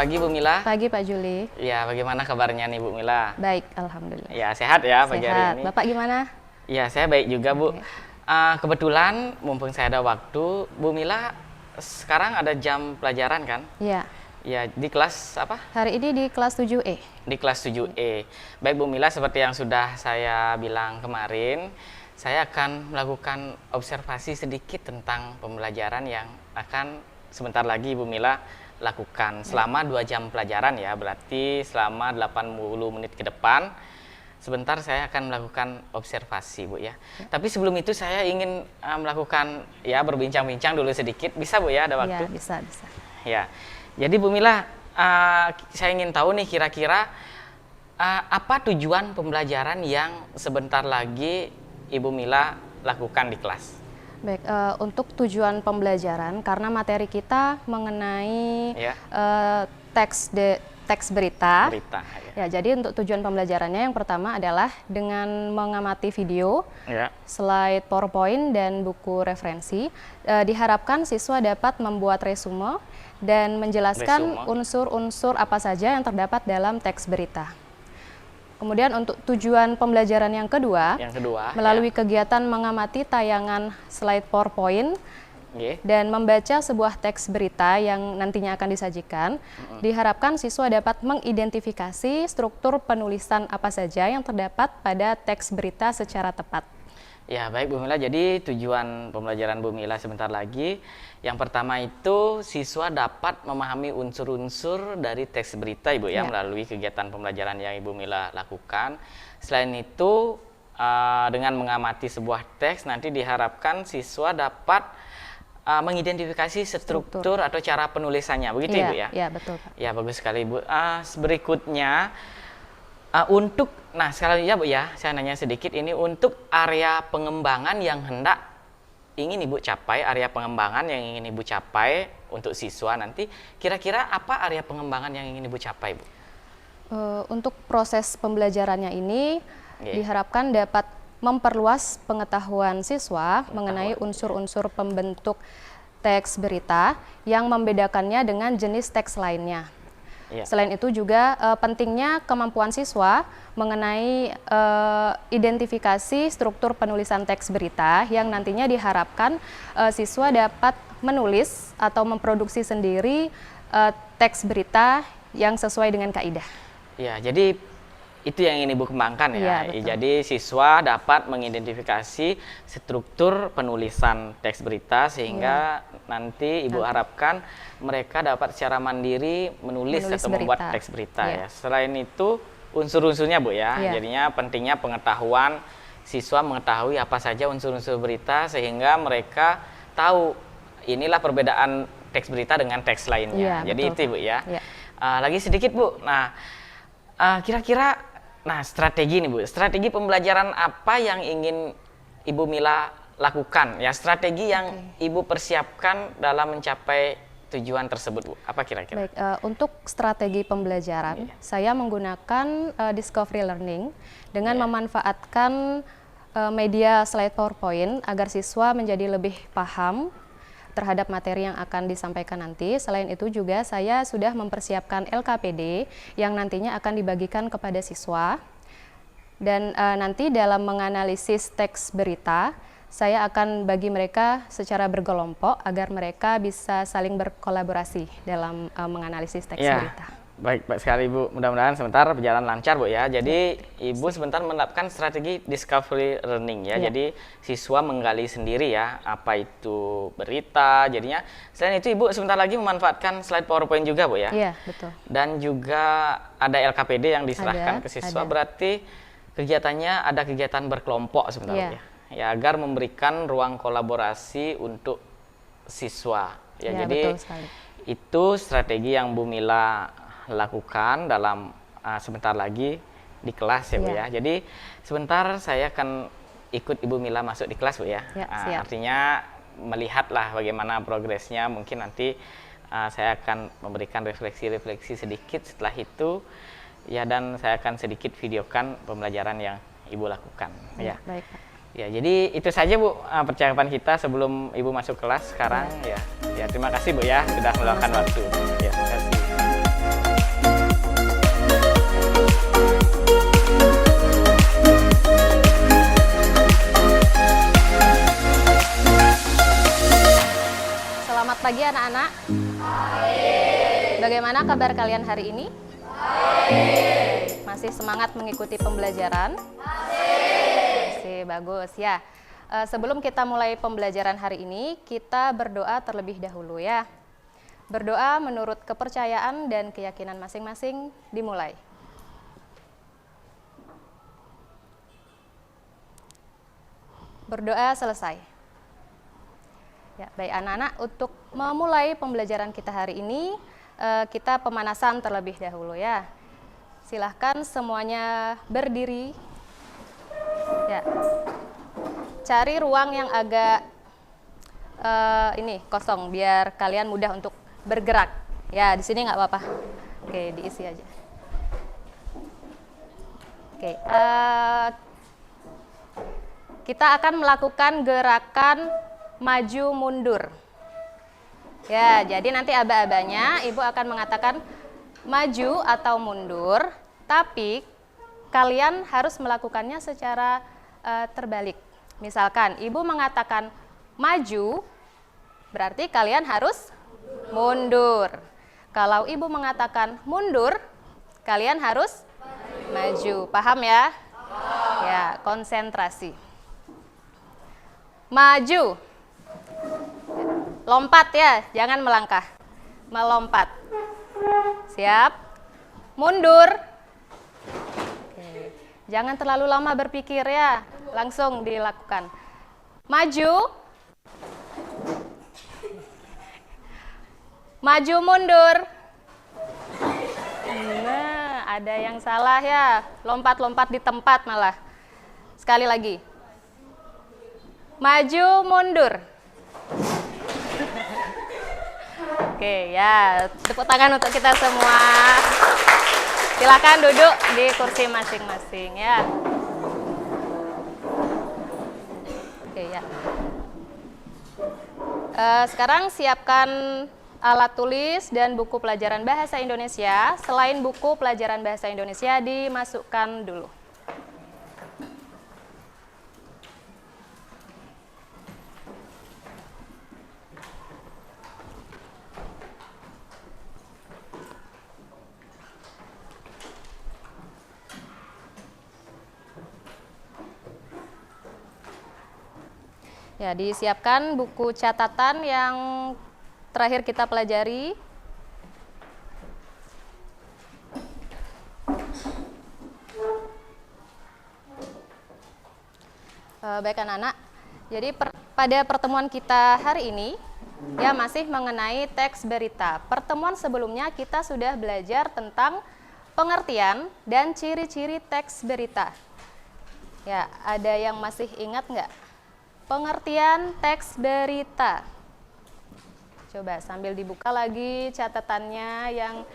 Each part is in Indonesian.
pagi Bu Mila. Pagi Pak Juli. Ya, bagaimana kabarnya nih Bu Mila? Baik, alhamdulillah. Ya, sehat ya pagi hari Sehat. ini. Bapak gimana? Ya, saya baik juga Bu. Oke. Kebetulan mumpung saya ada waktu, Bu Mila sekarang ada jam pelajaran kan? Iya. Ya, di kelas apa? Hari ini di kelas 7E. Di kelas 7E. Baik Bu Mila, seperti yang sudah saya bilang kemarin, saya akan melakukan observasi sedikit tentang pembelajaran yang akan sebentar lagi Bu Mila lakukan selama 2 jam pelajaran ya, berarti selama 80 menit ke depan. Sebentar saya akan melakukan observasi Bu ya. Tapi sebelum itu saya ingin melakukan ya berbincang-bincang dulu sedikit. Bisa Bu ya, ada waktu? Ya, bisa. Ya. Jadi Bu Mila, saya ingin tahu nih kira-kira apa tujuan pembelajaran yang sebentar lagi Ibu Mila lakukan di kelas? Baik, untuk tujuan pembelajaran karena materi kita mengenai Ya. teks berita. Berita. Ya, jadi untuk tujuan pembelajarannya yang pertama adalah dengan mengamati video, Ya. slide PowerPoint dan buku referensi. Diharapkan siswa dapat membuat resume dan menjelaskan unsur-unsur apa saja yang terdapat dalam teks berita. Kemudian untuk tujuan pembelajaran yang kedua, melalui kegiatan mengamati tayangan slide PowerPoint dan membaca sebuah teks berita yang nantinya akan disajikan, diharapkan siswa dapat mengidentifikasi struktur penulisan apa saja yang terdapat pada teks berita secara tepat. Ya, baik Bu Mila, jadi tujuan pembelajaran Bu Mila sebentar lagi, yang pertama itu siswa dapat memahami unsur-unsur dari teks berita Ibu ya, melalui kegiatan pembelajaran yang Ibu Mila lakukan. Selain itu, dengan mengamati sebuah teks, nanti diharapkan siswa dapat mengidentifikasi struktur atau cara penulisannya, begitu Ibu ya? Iya, betul Pak. Ya, bagus sekali Bu. Berikutnya, sekali lagi ya Bu ya, saya nanya sedikit ini untuk area pengembangan yang hendak ingin Ibu capai, area pengembangan yang ingin Ibu capai untuk siswa nanti, kira-kira apa area pengembangan yang ingin Ibu capai Bu? Untuk proses pembelajarannya ini diharapkan dapat memperluas pengetahuan siswa mengenai unsur-unsur pembentuk teks berita yang membedakannya dengan jenis teks lainnya. Selain itu juga pentingnya kemampuan siswa mengenai identifikasi struktur penulisan teks berita yang nantinya diharapkan siswa dapat menulis atau memproduksi sendiri teks berita yang sesuai dengan kaidah. Ya, jadi itu yang ingin Ibu kembangkan ya. Jadi siswa dapat mengidentifikasi struktur penulisan teks berita sehingga nanti Ibu harapkan mereka dapat secara mandiri menulis atau membuat teks berita ya. Selain itu unsur-unsurnya Bu ya. Jadinya pentingnya pengetahuan siswa mengetahui apa saja unsur-unsur berita sehingga mereka tahu inilah perbedaan teks berita dengan teks lainnya. Jadi itu Bu ya. Lagi sedikit Bu. Nah, kira-kira strategi nih Bu, strategi pembelajaran apa yang ingin Ibu Mila lakukan? Ya, strategi yang Ibu persiapkan dalam mencapai tujuan tersebut Bu, apa kira-kira? Baik, untuk strategi pembelajaran, saya menggunakan discovery learning dengan memanfaatkan media slide PowerPoint agar siswa menjadi lebih paham terhadap materi yang akan disampaikan nanti. Selain itu juga saya sudah mempersiapkan LKPD yang nantinya akan dibagikan kepada siswa. Dan nanti dalam menganalisis teks berita, saya akan bagi mereka secara berkelompok agar mereka bisa saling berkolaborasi dalam menganalisis teks berita. Baik sekali Bu, mudah-mudahan sebentar berjalan lancar Bu ya. Jadi Ibu sebentar menerapkan strategi discovery learning ya. Jadi siswa menggali sendiri ya apa itu berita. Jadinya selain itu Ibu sebentar lagi memanfaatkan slide PowerPoint juga Bu ya. Iya, betul. Dan juga ada LKPD yang diserahkan ke siswa. Berarti kegiatannya ada kegiatan berkelompok sebenarnya ya, agar memberikan ruang kolaborasi untuk siswa ya. Jadi betul sekali. Itu strategi yang Bu Mila lakukan dalam sebentar lagi di kelas ya Bu ya. Jadi sebentar saya akan ikut Ibu Mila masuk di kelas Bu ya. Artinya melihatlah bagaimana progresnya, mungkin nanti saya akan memberikan refleksi-refleksi sedikit setelah itu ya, dan saya akan sedikit videokan pembelajaran yang Ibu lakukan ya. Baik Pak. Ya, jadi itu saja Bu percakapan kita sebelum Ibu masuk kelas sekarang ya. Ya, terima kasih Bu ya sudah meluangkan waktu. Ya, terima kasih. anak-anak? Bagaimana kabar kalian hari ini? Masih semangat mengikuti pembelajaran? Masih bagus ya. Sebelum kita mulai pembelajaran hari ini, kita berdoa terlebih dahulu ya. Berdoa menurut kepercayaan dan keyakinan masing-masing dimulai. Berdoa selesai. Ya, baik anak-anak, untuk memulai pembelajaran kita hari ini, kita pemanasan terlebih dahulu ya. Silahkan semuanya berdiri. Ya. Cari ruang yang agak kosong biar kalian mudah untuk bergerak. Ya, di sini nggak apa-apa. Oke, diisi aja. Oke, kita akan melakukan gerakan maju mundur. Ya, jadi nanti aba-abanya Ibu akan mengatakan maju atau mundur, tapi kalian harus melakukannya secara terbalik. Misalkan Ibu mengatakan maju, berarti kalian harus mundur. Kalau Ibu mengatakan mundur, kalian harus maju. Paham ya? Ya, konsentrasi. Maju. Lompat ya, jangan melangkah. Melompat. Siap? Mundur. Oke. Jangan terlalu lama berpikir ya, langsung dilakukan. Maju. Maju mundur. Nah, ada yang salah ya. Lompat-lompat di tempat malah. Sekali lagi. Maju mundur. Oke ya, tepuk tangan untuk kita semua. Silakan duduk di kursi masing-masing ya. Oke ya. Sekarang siapkan alat tulis dan buku pelajaran bahasa Indonesia. Selain buku pelajaran bahasa Indonesia dimasukkan dulu. Ya, disiapkan buku catatan yang terakhir kita pelajari. Baik anak-anak, jadi pada pertemuan kita hari ini, ya masih mengenai teks berita. Pertemuan sebelumnya kita sudah belajar tentang pengertian dan ciri-ciri teks berita. Ya, ada yang masih ingat nggak? Pengertian teks berita. Coba sambil dibuka lagi catatannya yang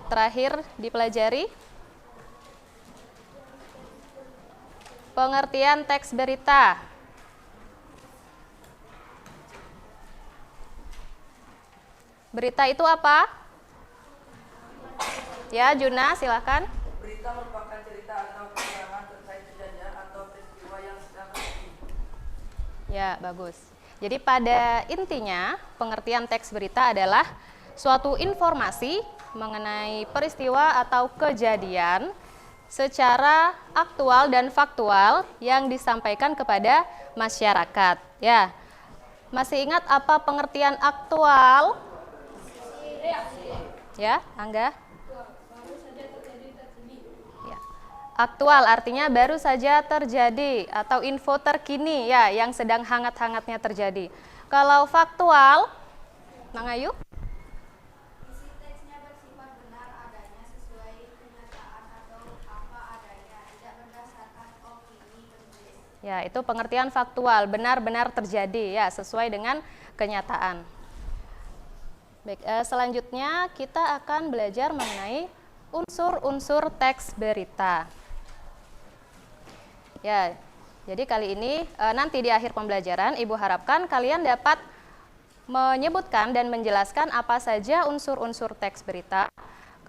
terakhir dipelajari. Pengertian teks berita. Berita itu apa? Ya, Juna, silakan. Berita merupakan cerita atau keterangan terkait kejadian atau peristiwa yang sedang terjadi. Ya, bagus. Jadi pada intinya, pengertian teks berita adalah suatu informasi mengenai peristiwa atau kejadian secara aktual dan faktual yang disampaikan kepada masyarakat. Ya, masih ingat apa pengertian aktual? Ya, Angga? Aktual artinya baru saja terjadi atau info terkini ya yang sedang hangat-hangatnya terjadi. Kalau faktual, Nang Ayu? Isi teksnya bersifat benar adanya sesuai kenyataan atau apa adanya, tidak berdasarkan opini penulis. Ya, itu pengertian faktual, benar-benar terjadi ya sesuai dengan kenyataan. Baik, selanjutnya kita akan belajar mengenai unsur-unsur teks berita. Ya, jadi kali ini nanti di akhir pembelajaran Ibu harapkan kalian dapat menyebutkan dan menjelaskan apa saja unsur-unsur teks berita.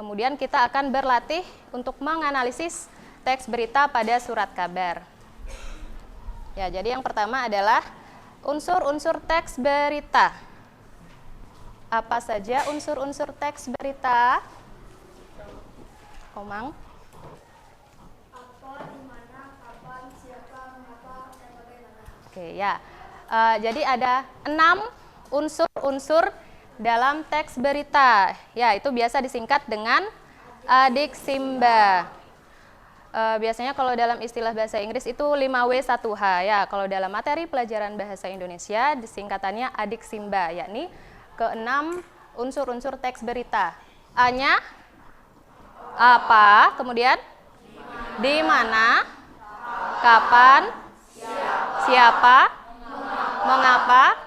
Kemudian kita akan berlatih untuk menganalisis teks berita pada surat kabar. Ya, jadi yang pertama adalah unsur-unsur teks berita. Apa saja unsur-unsur teks berita? Komang. Apa, di mana, kapan, siapa, mengapa, dan bagaimana. Oke ya. Jadi ada 6 unsur-unsur dalam teks berita. Ya, itu biasa disingkat dengan adiksimba. Biasanya kalau dalam istilah bahasa Inggris itu 5W1H ya. Kalau dalam materi pelajaran bahasa Indonesia disingkatannya adiksimba, yakni ke-6 unsur-unsur teks berita. A-nya apa, kemudian di mana, kapan, siapa, mengapa,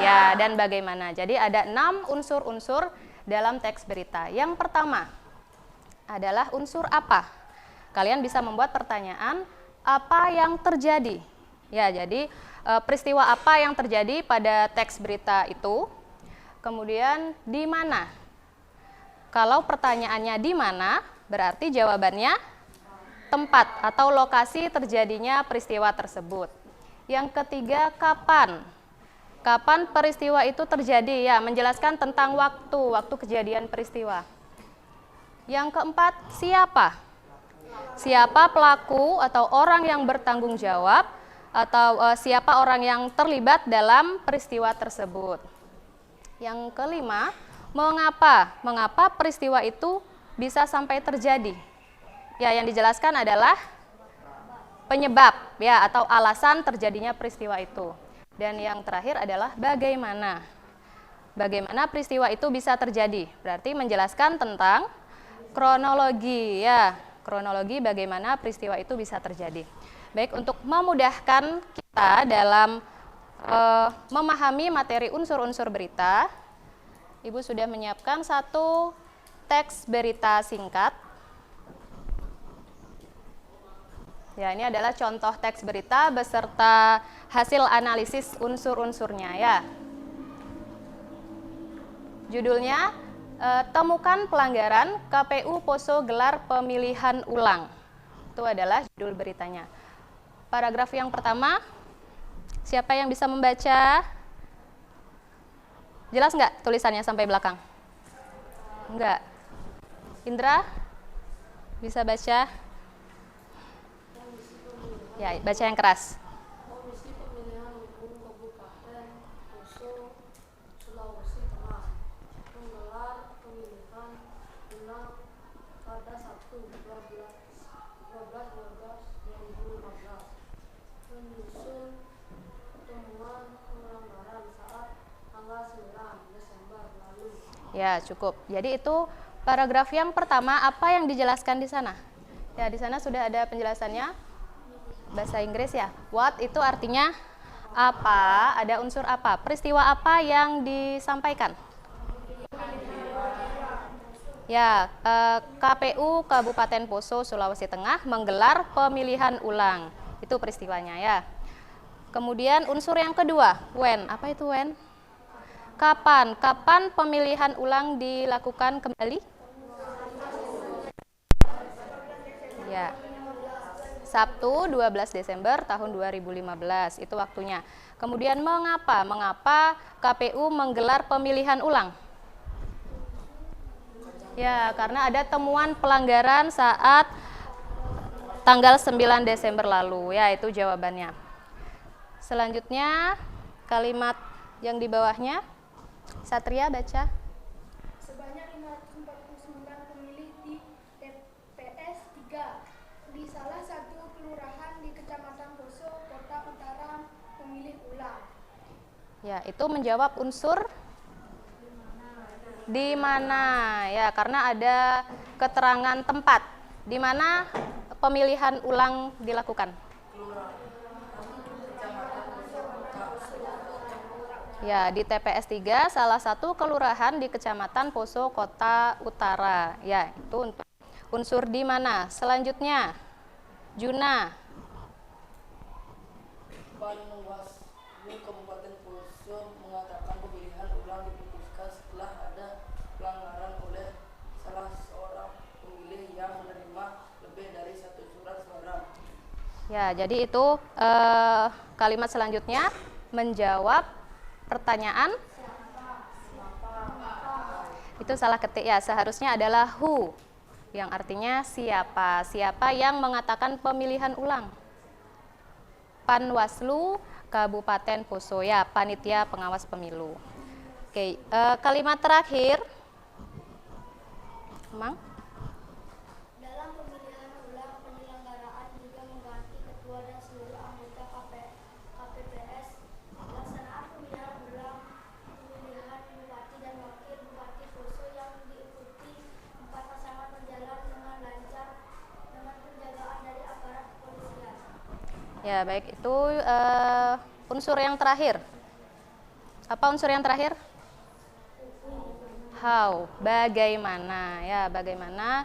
ya, dan bagaimana. Jadi ada 6 unsur-unsur dalam teks berita. Yang pertama adalah unsur apa. Kalian bisa membuat pertanyaan apa yang terjadi. Ya, jadi peristiwa apa yang terjadi pada teks berita itu. Kemudian di mana. Kalau pertanyaannya di mana, berarti jawabannya tempat atau lokasi terjadinya peristiwa tersebut. Yang ketiga, kapan. Kapan peristiwa itu terjadi? Ya, menjelaskan tentang waktu kejadian peristiwa. Yang keempat, siapa? Siapa pelaku atau orang yang bertanggung jawab atau siapa orang yang terlibat dalam peristiwa tersebut. Yang kelima, mengapa? Mengapa peristiwa itu bisa sampai terjadi? Ya, yang dijelaskan adalah penyebab ya atau alasan terjadinya peristiwa itu. Dan yang terakhir adalah bagaimana. Bagaimana peristiwa itu bisa terjadi? Berarti menjelaskan tentang kronologi ya. Kronologi bagaimana peristiwa itu bisa terjadi. Baik, untuk memudahkan kita dalam memahami materi unsur-unsur berita, Ibu sudah menyiapkan satu teks berita singkat. Ya, ini adalah contoh teks berita beserta hasil analisis unsur-unsurnya ya. Judulnya, temukan pelanggaran KPU Poso gelar pemilihan ulang. Itu adalah judul beritanya. Paragraf yang pertama, siapa yang bisa membaca? Jelas nggak tulisannya sampai belakang? Enggak. Indra, bisa baca? Ya, baca yang keras. Komisi Pemilihan Umum Kabupaten Poso, Sulawesi Tengah menggelar pemilihan ulang pada Sabtu 12/12/2015 menyusul temuan pelanggaran saat tanggal 9 Desember lalu. Ya, cukup. Jadi itu paragraf yang pertama, apa yang dijelaskan di sana? Ya, di sana sudah ada penjelasannya. Bahasa Inggris ya. What itu artinya apa, ada unsur apa, peristiwa apa yang disampaikan. Ya, KPU Kabupaten Poso, Sulawesi Tengah menggelar pemilihan ulang. Itu peristiwanya ya. Kemudian unsur yang kedua, when. Apa itu when? Kapan? Kapan pemilihan ulang dilakukan kembali? Ya. Sabtu 12 Desember tahun 2015, itu waktunya. Kemudian mengapa? Mengapa KPU menggelar pemilihan ulang? Ya, karena ada temuan pelanggaran saat tanggal 9 Desember lalu. Ya, itu jawabannya. Selanjutnya, kalimat yang di bawahnya. Satria baca. Sebanyak 549 pemilih di TPS 3 di salah satu kelurahan di Kecamatan Poso, Kota Utara memilih ulang. Ya, itu menjawab unsur di mana ya, karena ada keterangan tempat di mana pemilihan ulang dilakukan. Ya, di TPS 3 salah satu kelurahan di Kecamatan Poso, Kota Utara. Ya, itu untuk unsur di mana. Selanjutnya, Juna. Panwaslu Kabupaten Poso mengatakan pemilihan ulang diputuskan setelah ada pelanggaran oleh salah seorang pemilih yang menerima lebih dari satu surat suara. Ya, jadi itu kalimat selanjutnya menjawab pertanyaan Itu salah ketik ya, seharusnya adalah who, yang artinya siapa. Siapa yang mengatakan pemilihan ulang? Panwaslu Kabupaten Poso, ya, panitia pengawas pemilu. Oke, kalimat terakhir. Emang? Dalam pemilihan ulang penyelenggaraan juga mengganti ketua dan seluruh anggota KPPS. Pelaksanaan pemilihan ulang pemilihan bupati dan wakil bupati Poso yang diikuti 4 pasangan berjalan dengan lancar dengan penjagaan dari aparat kepolisian. Ya, baik, itu unsur yang terakhir. Apa unsur yang terakhir? How, bagaimana, ya, bagaimana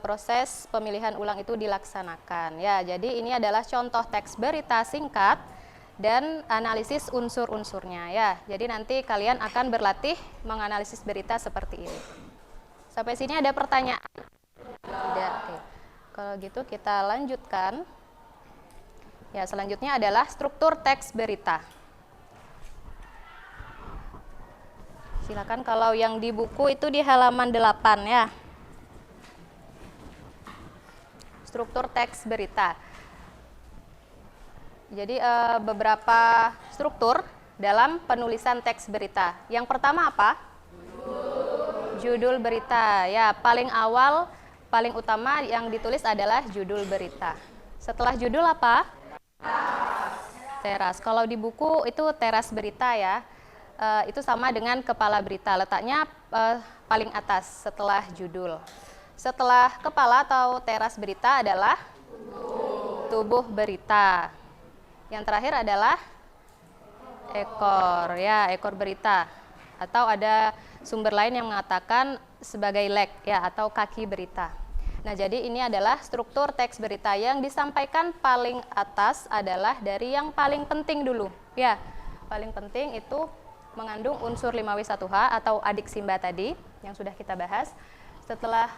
proses pemilihan ulang itu dilaksanakan. Ya, jadi ini adalah contoh teks berita singkat dan analisis unsur-unsurnya, ya. Jadi nanti kalian akan berlatih menganalisis berita seperti ini. Sampai sini ada pertanyaan? Tidak. Oke. Kalau gitu kita lanjutkan. Ya, selanjutnya adalah struktur teks berita. Silakan kalau yang di buku itu di halaman 8 ya. Struktur teks berita. Jadi beberapa struktur dalam penulisan teks berita. Yang pertama apa? Judul berita. Ya, paling awal, paling utama yang ditulis adalah judul berita. Setelah judul apa? Teras. Kalau di buku itu teras berita ya. Itu sama dengan kepala berita, letaknya paling atas setelah judul. Setelah kepala atau teras berita adalah tubuh berita. Yang terakhir adalah ekor, ya, ekor berita. Atau ada sumber lain yang mengatakan sebagai leg, ya, atau kaki berita. Nah, jadi ini adalah struktur teks berita. Yang disampaikan paling atas adalah dari yang paling penting dulu, ya. Paling penting itu mengandung unsur 5W1H atau adik Simba tadi yang sudah kita bahas. Setelah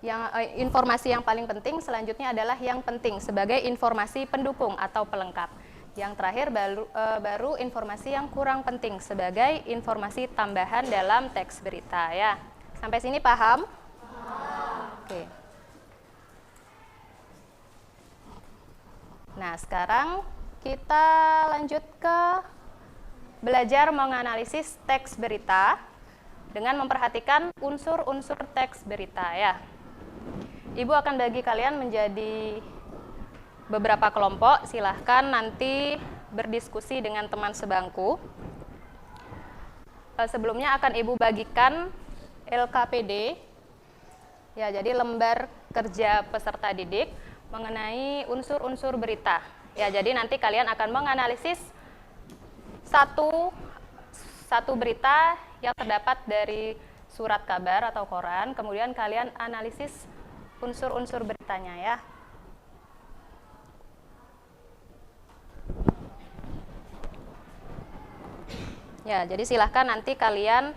yang informasi yang paling penting, selanjutnya adalah yang penting sebagai informasi pendukung atau pelengkap. Yang terakhir baru informasi yang kurang penting sebagai informasi tambahan dalam teks berita, ya. Sampai sini paham? Oke. Nah, sekarang kita lanjut ke belajar menganalisis teks berita dengan memperhatikan unsur-unsur teks berita, ya. Ibu akan bagi kalian menjadi beberapa kelompok. Silahkan nanti berdiskusi dengan teman sebangku. Sebelumnya akan Ibu bagikan LKPD, ya, jadi lembar kerja peserta didik mengenai unsur-unsur berita. Ya, jadi nanti kalian akan menganalisis satu berita yang terdapat dari surat kabar atau koran, kemudian kalian analisis unsur-unsur beritanya, ya. Ya, jadi silahkan nanti kalian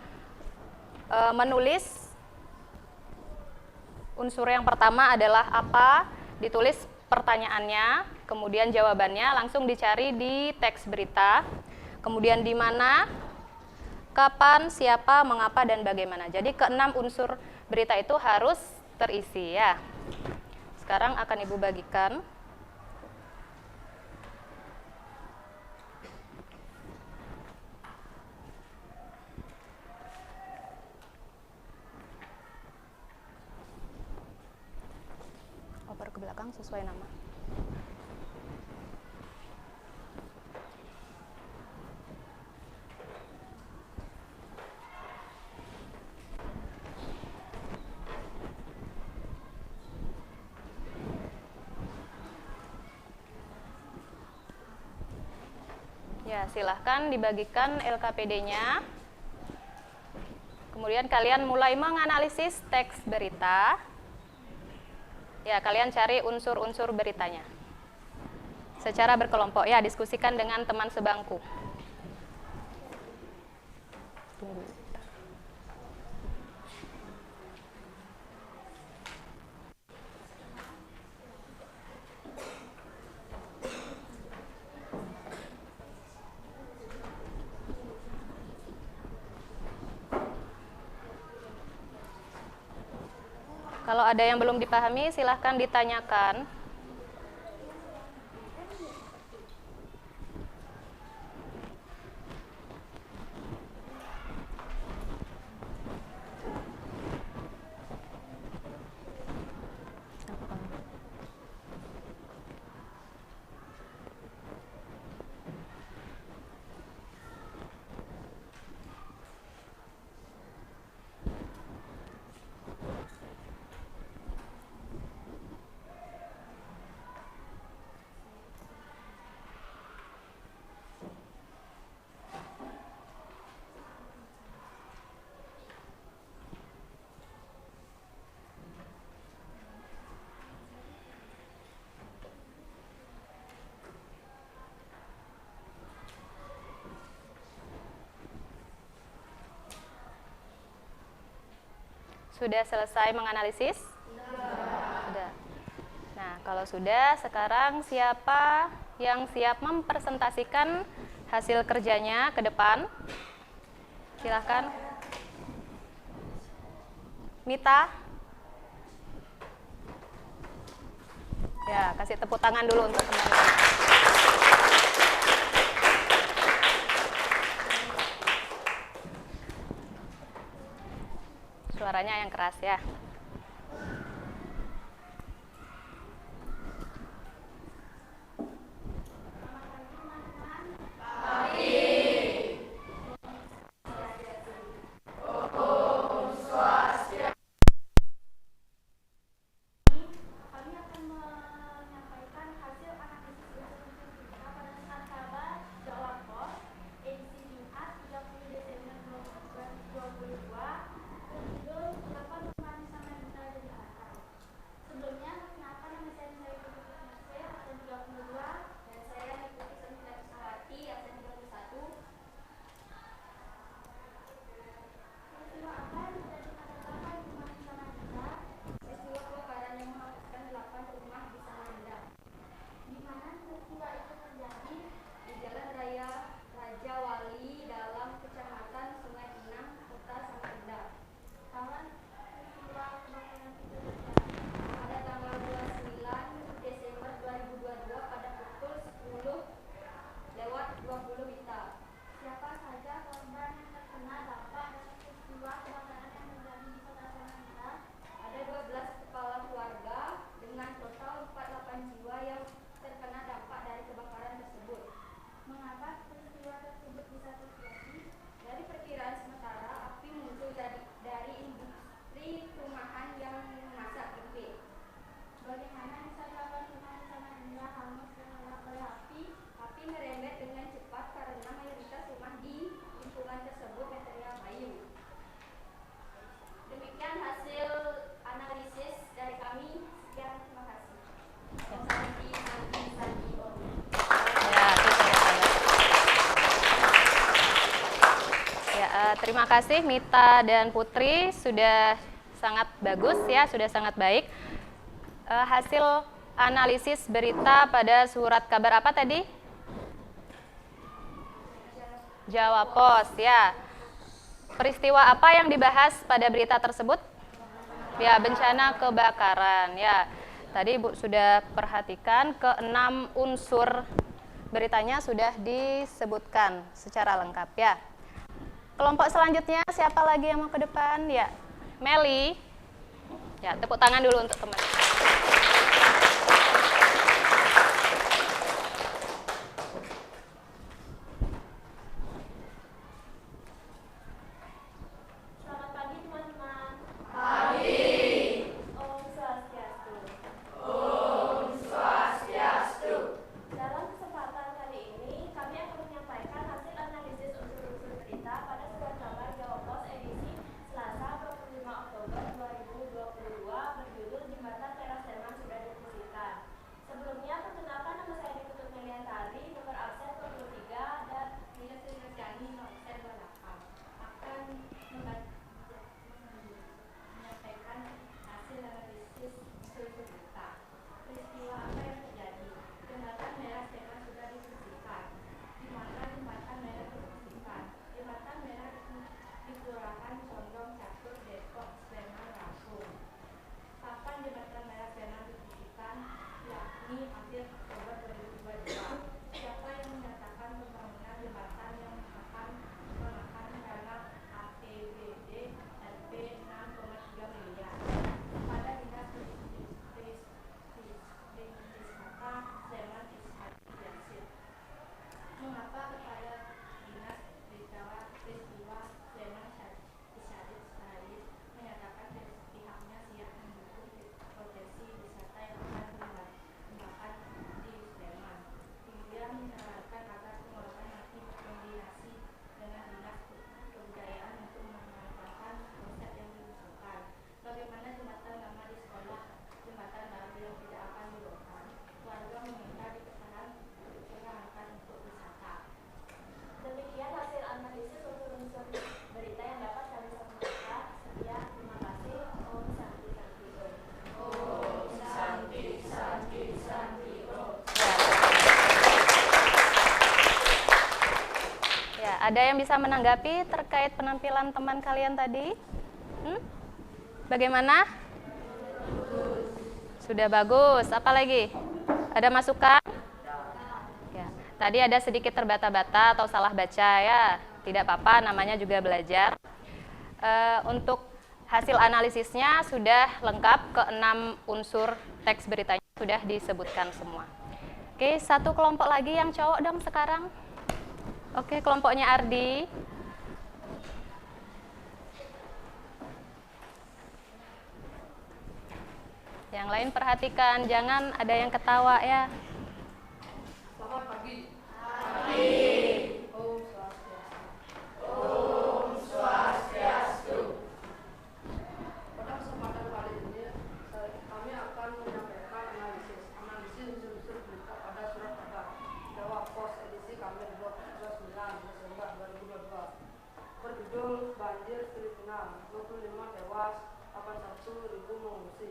menulis unsur yang pertama adalah apa, ditulis pertanyaannya, kemudian jawabannya langsung dicari di teks berita. Kemudian di mana, kapan, siapa, mengapa, dan bagaimana. Jadi keenam unsur berita itu harus terisi, ya. Sekarang akan Ibu bagikan. Oper ke belakang sesuai nama. Ya, silahkan dibagikan LKPD-nya. Kemudian kalian mulai menganalisis teks berita. Ya, kalian cari unsur-unsur beritanya. Secara berkelompok, ya, diskusikan dengan teman sebangku. Tunggu. Kalau ada yang belum dipahami, silahkan ditanyakan. Sudah selesai menganalisis? Sudah. Nah, kalau sudah, sekarang siapa yang siap mempresentasikan hasil kerjanya ke depan? Silahkan. Mita? Ya, kasih tepuk tangan dulu untuk teman-teman. Suaranya yang keras ya. Kami akan menyampaikan hasil analisis unsur-unsur berita pada saat kabar Jawa Post edisi Jumat 30 Desember 2022 berjudul 8 Teman Sama Minta Jadi Akal. Sebelumnya, perkenalkan nama saya Putri Nasir, absen 32, dan saya mengikuti Semita Kusawati, absen 31. Peristiwa apa yang terjadi pada 8 rumah di Samarinda? Peristiwa kebakaran yang menghanguskan 8 rumah di Samarinda. Di mana peristiwa itu terjadi? Di Jalan Raya Raja Wali dalam Kecamatan Sungai Pinang, Kota Samarinda. Kapan peristiwa kebakaran itu terjadi? Pada tanggal 29 Desember 2022 pada pukul 10:20 WITA. Siapa saja korban yang terkena dampak dari peristiwa kebakaran yang terjadi di Kota Samarinda? Ada 12 kepala keluarga dengan total 48 jiwa yang terkena dampak dari kebakaran tersebut. Mengapa peristiwa tersebut bisa terjadi? Dari perkiraan sementara, api muncul dari industri rumahan yang memasak tempe. Bagaimana bisa 8 rumah di Samarinda hangus terkena oleh api? Api merembet dengan cepat karena mayoritas rumah di lingkungan tersebut material kayu. Demikian hasil analisis dari kami. Sekian, terima kasih. Sandi. Ya, ya, terima kasih Mita dan Putri, sudah sangat bagus ya, sudah sangat baik. Hasil analisis berita pada surat kabar apa tadi? Jawa Post ya. Peristiwa apa yang dibahas pada berita tersebut? Ya, bencana kebakaran ya. Tadi Ibu sudah perhatikan ke-6 unsur beritanya sudah disebutkan secara lengkap ya. Kelompok selanjutnya siapa lagi yang mau ke depan? Ya, Meli. Ya, tepuk tangan dulu untuk teman. Selamat pagi teman-teman. Pagi. Om Swastiastu. Om Swastiastu. Dalam kesempatan kali ini, kami akan menyampaikan hasil analisis unsur-unsur berita pada surat kabar Jawa Post edisi Selasa 25 Oktober 2022 berjudul Jembatan Ada yang bisa menanggapi terkait penampilan teman kalian tadi? Bagaimana? Sudah bagus. Apa lagi? Ada masukan? Ya. Tadi ada sedikit terbata-bata atau salah baca ya. Tidak apa-apa, namanya juga belajar. Untuk hasil analisisnya sudah lengkap, ke-6 unsur teks beritanya sudah disebutkan semua. Oke, satu kelompok lagi yang cowok dong sekarang. Oke, kelompoknya Ardi. Yang lain perhatikan, jangan ada yang ketawa ya. Selamat pagi. Pada kesempatan kali ini, kami akan menyampaikan analisis unsur-unsur berita pada surat kabar Jawa Pos edisi Kamis 29 Desember 2022. Berjudul Banjir Filipina, 25 tewas, 81.000 mengungsi.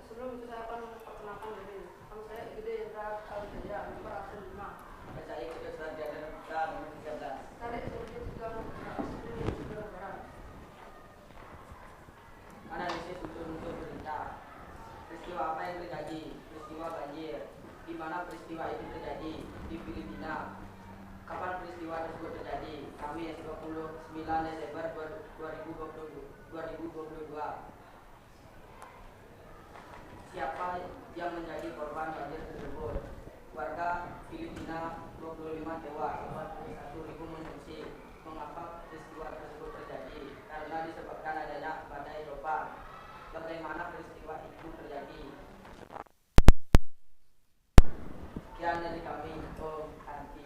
Sebelum itu saya akan memperkenalkan diri. Nama saya Igede Indra Kalijaya, nomor absen 5. Saya ikut Sarjana Negara nomor 13. Saya ikut juga negara. Analisis unsur-unsur berita. Peristiwa apa yang terjadi? Peristiwa banjir. Di mana peristiwa itu terjadi? Di Filipina. Kapan peristiwa tersebut terjadi? Kamis 29 Desember 2022. Siapa yang menjadi korban banjir tersebut? Warga Filipina 25 tewas, 41.000 mengungsi. Mengapa peristiwa tersebut terjadi? Karena disebabkan adanya badai Eropa. Bagaimana peristiwa itu terjadi? Sekian dari kami. Om Santi.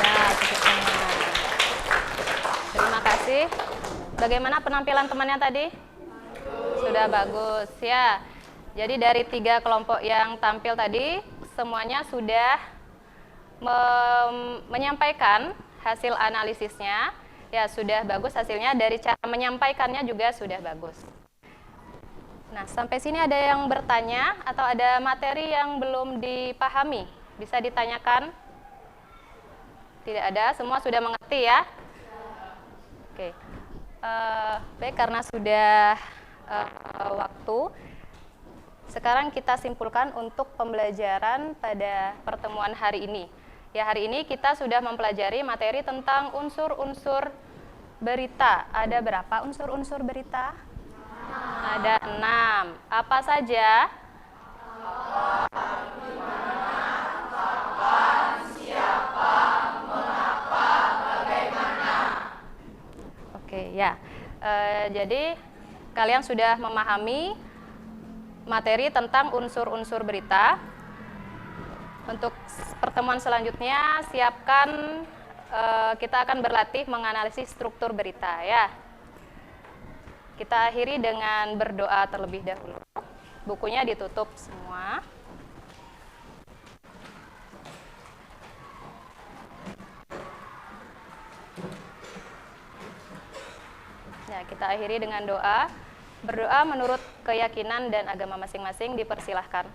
Ya, cukup semua. Terima kasih. Bagaimana penampilan temannya tadi? Sudah bagus ya. Jadi dari 3 kelompok yang tampil tadi, semuanya sudah menyampaikan hasil analisisnya. Ya, sudah bagus hasilnya. Dari cara menyampaikannya juga sudah bagus. Nah, sampai sini ada yang bertanya atau ada materi yang belum dipahami? Bisa ditanyakan? Tidak ada, semua sudah mengerti ya? Oke. Baik, karena sudah waktu, sekarang kita simpulkan untuk pembelajaran pada pertemuan hari ini. Ya, hari ini kita sudah mempelajari materi tentang unsur-unsur berita. Ada berapa unsur-unsur berita? Ada 6. Apa saja? Oke, ya. Jadi kalian sudah memahami materi tentang unsur-unsur berita. Untuk pertemuan selanjutnya, siapkan kita akan berlatih menganalisis struktur berita ya. Kita akhiri dengan berdoa terlebih dahulu. Bukunya ditutup semua. Ya, kita akhiri dengan doa. Berdoa menurut keyakinan dan agama masing-masing, dipersilahkan.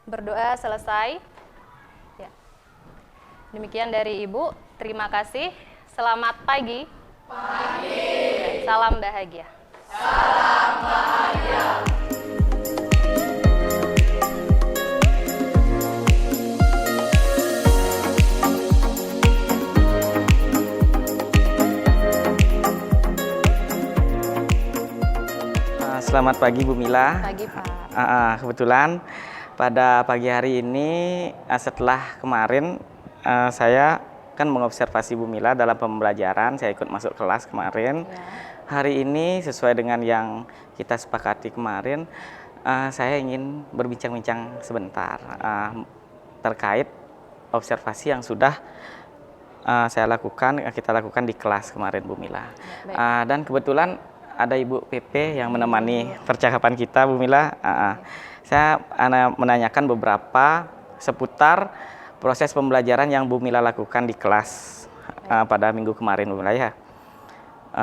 Berdoa selesai. Ya. Demikian dari Ibu. Terima kasih. Selamat pagi. Pagi. Salam bahagia. Salam bahagia. Selamat pagi Bu Mila. Pagi Pak. Kebetulan pada pagi hari ini setelah kemarin saya kan mengobservasi Bu Mila dalam pembelajaran, saya ikut masuk kelas kemarin. Ya. Hari ini sesuai dengan yang kita sepakati kemarin, saya ingin berbincang-bincang sebentar terkait observasi yang sudah kita lakukan di kelas kemarin Bu Mila. Ya, dan kebetulan ada Ibu PP yang menemani percakapan kita, Bu Mila. Saya menanyakan beberapa seputar proses pembelajaran yang Bu Mila lakukan di kelas pada minggu kemarin, Bu Mila ya.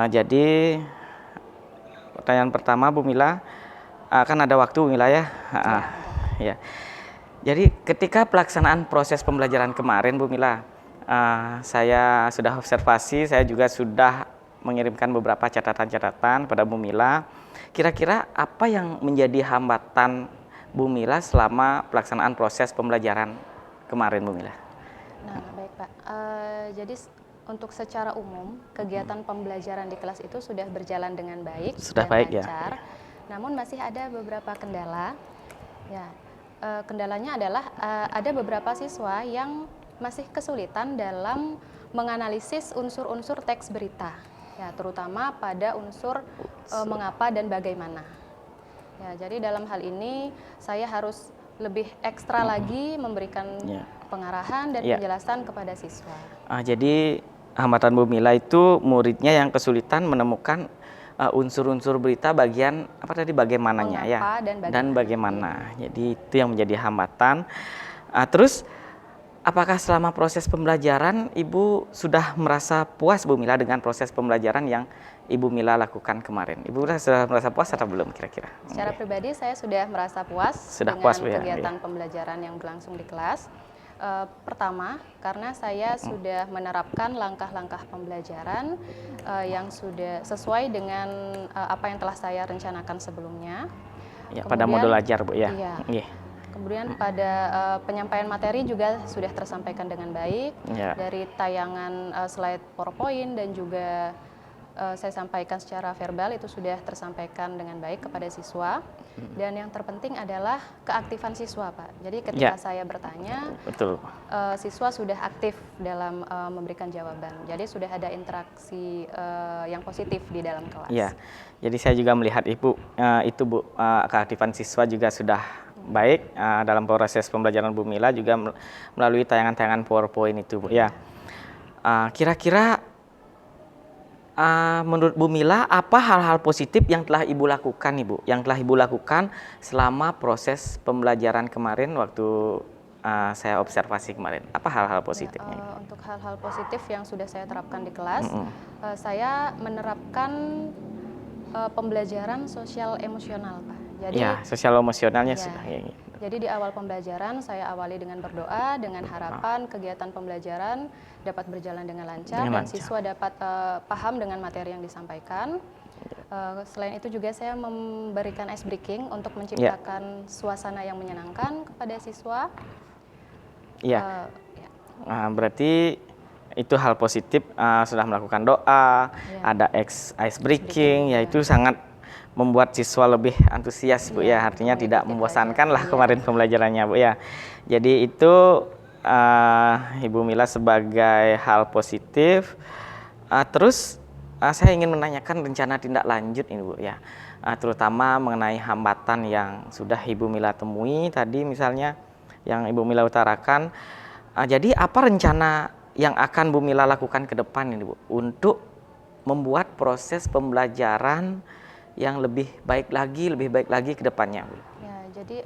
Jadi pertanyaan pertama Bu Mila, kan ada waktu Bu Mila ya. Ya. Jadi ketika pelaksanaan proses pembelajaran kemarin Bu Mila, saya sudah observasi, saya juga sudah mengirimkan beberapa catatan-catatan pada Bu Mila. Kira-kira apa yang menjadi hambatan Bu Mila selama pelaksanaan proses pembelajaran kemarin Bu Mila? Nah, baik Pak. Jadi untuk secara umum kegiatan pembelajaran di kelas itu sudah berjalan dengan baik Sudah dan baik ya. lancar. Namun masih ada beberapa kendala. Ya, kendalanya adalah ada beberapa siswa yang masih kesulitan dalam menganalisis unsur-unsur teks berita. Ya, terutama pada unsur mengapa dan bagaimana. Ya, jadi dalam hal ini saya harus lebih ekstra lagi memberikan pengarahan dan penjelasan kepada siswa. Jadi hambatan Bu Mila itu muridnya yang kesulitan menemukan unsur-unsur berita bagian apa tadi bagaimananya ya dan bagaimana. Jadi itu yang menjadi hambatan. Terus apakah selama proses pembelajaran Ibu sudah merasa puas Bu Mila dengan proses pembelajaran yang Ibu Mila lakukan kemarin? Ibu sudah merasa puas atau belum kira-kira? Secara pribadi saya sudah merasa puas dengan kegiatan pembelajaran yang berlangsung di kelas. Pertama, karena saya sudah menerapkan langkah-langkah pembelajaran yang sudah sesuai dengan apa yang telah saya rencanakan sebelumnya. Ya, pada modul ajar Bu ya. Iya. Kemudian pada penyampaian materi juga sudah tersampaikan dengan baik dari tayangan slide PowerPoint dan juga saya sampaikan secara verbal itu sudah tersampaikan dengan baik kepada siswa. Dan yang terpenting adalah keaktifan siswa, Pak. Jadi ketika saya bertanya, siswa sudah aktif dalam memberikan jawaban. Jadi sudah ada interaksi yang positif di dalam kelas. Iya. Jadi saya juga melihat Ibu itu Bu, keaktifan siswa juga sudah baik dalam proses pembelajaran Bu Mila juga melalui tayangan-tayangan PowerPoint itu Bu ya. Kira-kira menurut Bu Mila, apa hal-hal positif yang telah Ibu lakukan, Ibu? Yang telah Ibu lakukan selama proses pembelajaran kemarin waktu saya observasi kemarin. Apa hal-hal positifnya? Untuk hal-hal positif yang sudah saya terapkan di kelas, saya menerapkan pembelajaran sosial emosional, Pak. Jadi, sosial emosionalnya sudah. Jadi di awal pembelajaran saya awali dengan berdoa, dengan harapan kegiatan pembelajaran dapat berjalan dengan lancar dan siswa dapat paham dengan materi yang disampaikan. Selain itu juga saya memberikan ice breaking untuk menciptakan suasana yang menyenangkan kepada siswa. Berarti itu hal positif, sudah melakukan doa, ada ice breaking, yaitu sangat membuat siswa lebih antusias Bu ya, artinya tidak membosankan lah kemarin pembelajarannya Bu ya. Jadi itu Ibu Mila sebagai hal positif. Terus saya ingin menanyakan rencana tindak lanjut ini Bu ya, terutama mengenai hambatan yang sudah Ibu Mila temui tadi misalnya yang Ibu Mila utarakan. Jadi apa rencana yang akan Bu Mila lakukan ke depan ini Bu untuk membuat proses pembelajaran yang lebih baik lagi ke depannya Bu? Ya, jadi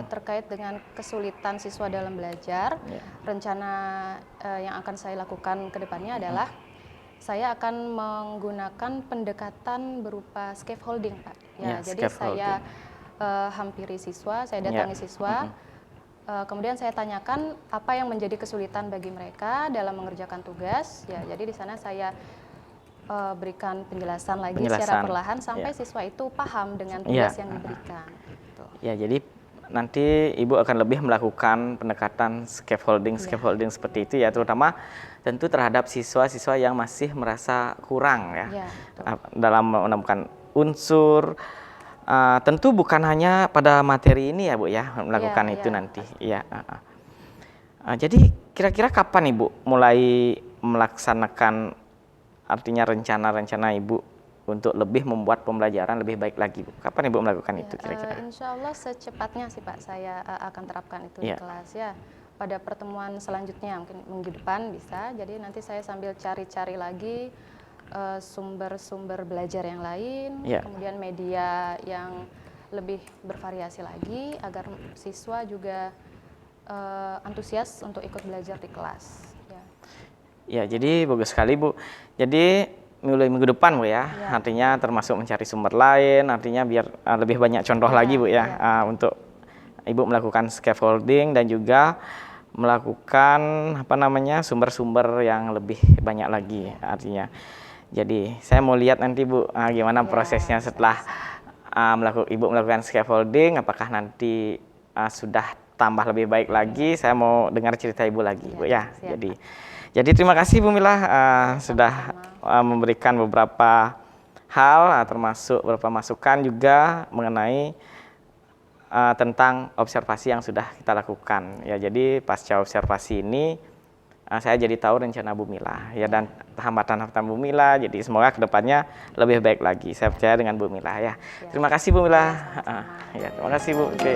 terkait dengan kesulitan siswa dalam belajar, rencana yang akan saya lakukan ke depannya adalah saya akan menggunakan pendekatan berupa scaffolding, Pak. Jadi saya hampiri siswa, saya datangi siswa, kemudian saya tanyakan apa yang menjadi kesulitan bagi mereka dalam mengerjakan tugas. Ya, jadi di sana saya berikan penjelasan lagi secara perlahan sampai siswa itu paham dengan tugas yang diberikan. Ya, jadi nanti Ibu akan lebih melakukan pendekatan scaffolding seperti itu ya, terutama tentu terhadap siswa-siswa yang masih merasa kurang ya, dalam menemukan unsur. Tentu bukan hanya pada materi ini ya Bu ya melakukan itu nanti. Jadi kira-kira kapan Ibu mulai melaksanakan, artinya rencana-rencana Ibu untuk lebih membuat pembelajaran lebih baik lagi Bu? Kapan Ibu melakukan itu kira-kira? Insya Allah secepatnya sih Pak, saya akan terapkan itu di kelas ya. Pada pertemuan selanjutnya mungkin minggu depan bisa. Jadi nanti saya sambil cari-cari lagi sumber-sumber belajar yang lain, kemudian media yang lebih bervariasi lagi agar siswa juga antusias untuk ikut belajar di kelas. Ya, jadi bagus sekali Bu. Jadi mulai minggu depan Bu ya. Ya. Artinya termasuk mencari sumber lain, artinya biar lebih banyak contoh lagi Bu ya, untuk Ibu melakukan scaffolding dan juga melakukan sumber-sumber yang lebih banyak lagi artinya. Jadi saya mau lihat nanti Bu gimana prosesnya setelah Ibu melakukan scaffolding, apakah nanti sudah tambah lebih baik lagi. Saya mau dengar cerita Ibu lagi Bu ya. Siap, Jadi terima kasih Bu Mila sudah memberikan beberapa hal termasuk beberapa masukan juga mengenai tentang observasi yang sudah kita lakukan ya. Jadi pasca observasi ini saya jadi tahu rencana Bu Mila ya, dan hambatan-hambatan Bu Mila. Jadi semoga kedepannya lebih baik lagi. Saya percaya dengan Bu Mila ya. Terima kasih Bu Mila. Ya, terima kasih Bu. Oke.